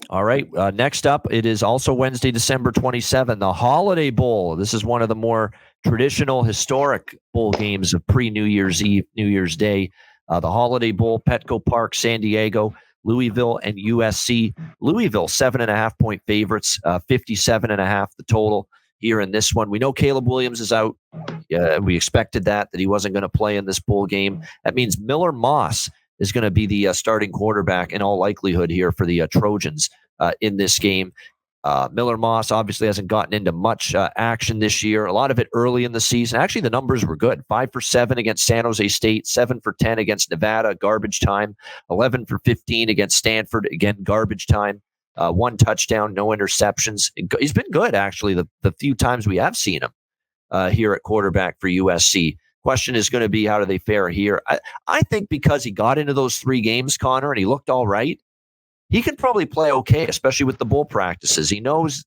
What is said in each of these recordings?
All right. Next up, it is also Wednesday, December 27th, the Holiday Bowl. This is one of the more traditional, historic bowl games of pre-New Year's Eve, New Year's Day. The Holiday Bowl, Petco Park, San Diego, Louisville, and USC. Louisville, 7.5-point favorites, 57.5 the total here in this one. We know Caleb Williams is out. We expected that he wasn't going to play in this bowl game. That means Miller Moss is going to be the starting quarterback in all likelihood here for the Trojans in this game. Miller Moss obviously hasn't gotten into much action this year. A lot of it early in the season. Actually, the numbers were good. 5 for 7 against San Jose State, 7 for 10 against Nevada, garbage time. 11 for 15 against Stanford, again, garbage time. 1 touchdown, no interceptions. He's been good, actually, the few times we have seen him here at quarterback for USC. Question is going to be, how do they fare here? I think because he got into those 3 games, Conor, and he looked all right, he can probably play okay, especially with the bowl practices. He knows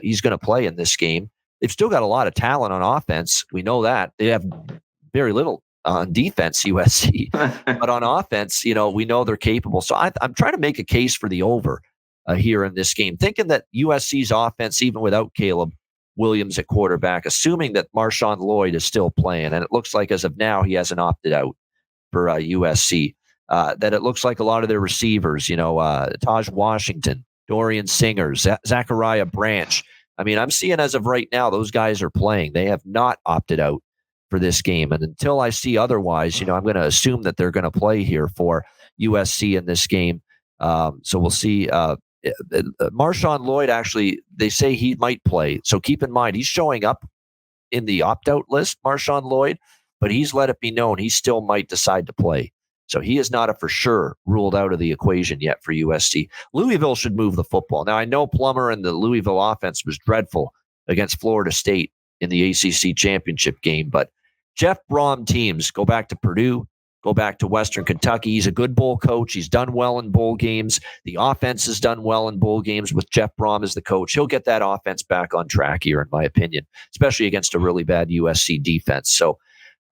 he's gonna play in this game. They've still got a lot of talent on offense. We know that. They have very little on defense, USC, but on offense, we know they're capable. So I'm trying to make a case for the over here in this game, thinking that USC's offense, even without Caleb Williams at quarterback, assuming that Marshawn Lloyd is still playing, and it looks like as of now he hasn't opted out for USC. That it looks like a lot of their receivers, Taj Washington, Dorian Singers, Zachariah Branch. I mean, I'm seeing as of right now, those guys are playing. They have not opted out for this game. And until I see otherwise, I'm going to assume that they're going to play here for USC in this game. So we'll see. Marshawn Lloyd, actually, they say he might play. So keep in mind, he's showing up in the opt-out list, Marshawn Lloyd, but he's let it be known he still might decide to play. So he is not a for sure ruled out of the equation yet for USC. Louisville should move the football. Now, I know Plummer and the Louisville offense was dreadful against Florida State in the ACC championship game, but Jeff Brom teams, go back to Purdue, go back to Western Kentucky. He's a good bowl coach. He's done well in bowl games. The offense has done well in bowl games with Jeff Brom as the coach. He'll get that offense back on track here, in my opinion, especially against a really bad USC defense. So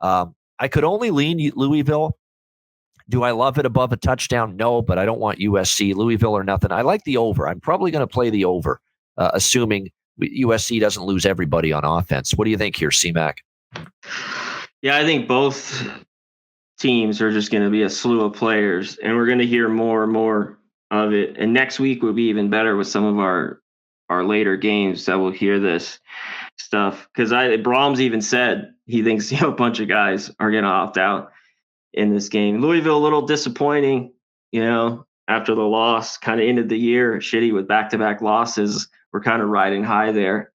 I could only lean Louisville. Do I love it above a touchdown? No, but I don't want USC, Louisville, or nothing. I like the over. I'm probably going to play the over, assuming USC doesn't lose everybody on offense. What do you think here, C-Mac? Yeah, I think both teams are just going to be a slew of players, and we're going to hear more and more of it. And next week will be even better with some of our later games that we'll hear this stuff. Because Brahms even said he thinks a bunch of guys are going to opt out in this game. Louisville, a little disappointing, after the loss, kind of ended the year shitty with back-to-back losses. We're kind of riding high there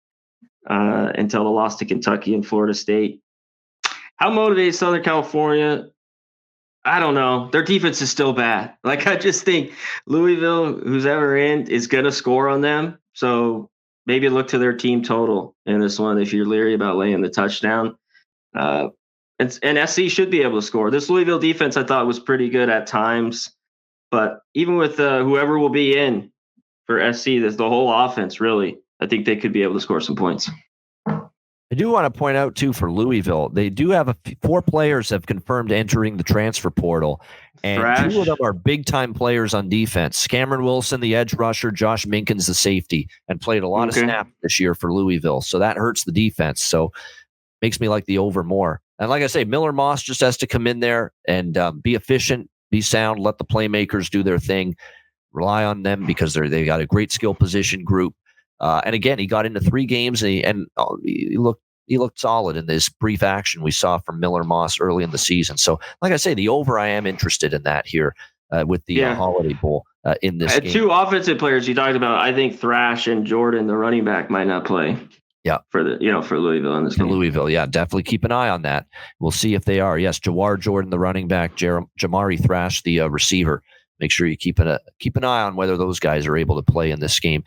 until the loss to Kentucky and Florida State. How motivated Southern California? I don't know. Their defense is still bad. I just think Louisville, who's ever in, is going to score on them. So maybe look to their team total in this one if you're leery about laying the touchdown. And SC should be able to score. This Louisville defense, I thought, was pretty good at times. But even with whoever will be in for SC, the whole offense, really, I think they could be able to score some points. I do want to point out, too, for Louisville, they do have 4 players have confirmed entering the transfer portal. And 2 of them are big-time players on defense. Cameron Wilson, the edge rusher, Josh Minkins, the safety, and played a lot of snaps this year for Louisville. So that hurts the defense. So makes me like the over more. And like I say, Miller Moss just has to come in there and be efficient, be sound, let the playmakers do their thing, rely on them because they got a great skill position group. And again, he got into 3 games and he looked solid in this brief action we saw from Miller Moss early in the season. So like I say, the over, I am interested in that here with the Holiday Bowl in this game. 2 offensive players you talked about, I think Thrash and Jordan, the running back, might not play. Yeah, for Louisville in this game. For Louisville, yeah, definitely keep an eye on that. We'll see if they are. Yes, Jawar Jordan, the running back, Jamari Thrash, the receiver. Make sure you keep an eye on whether those guys are able to play in this game.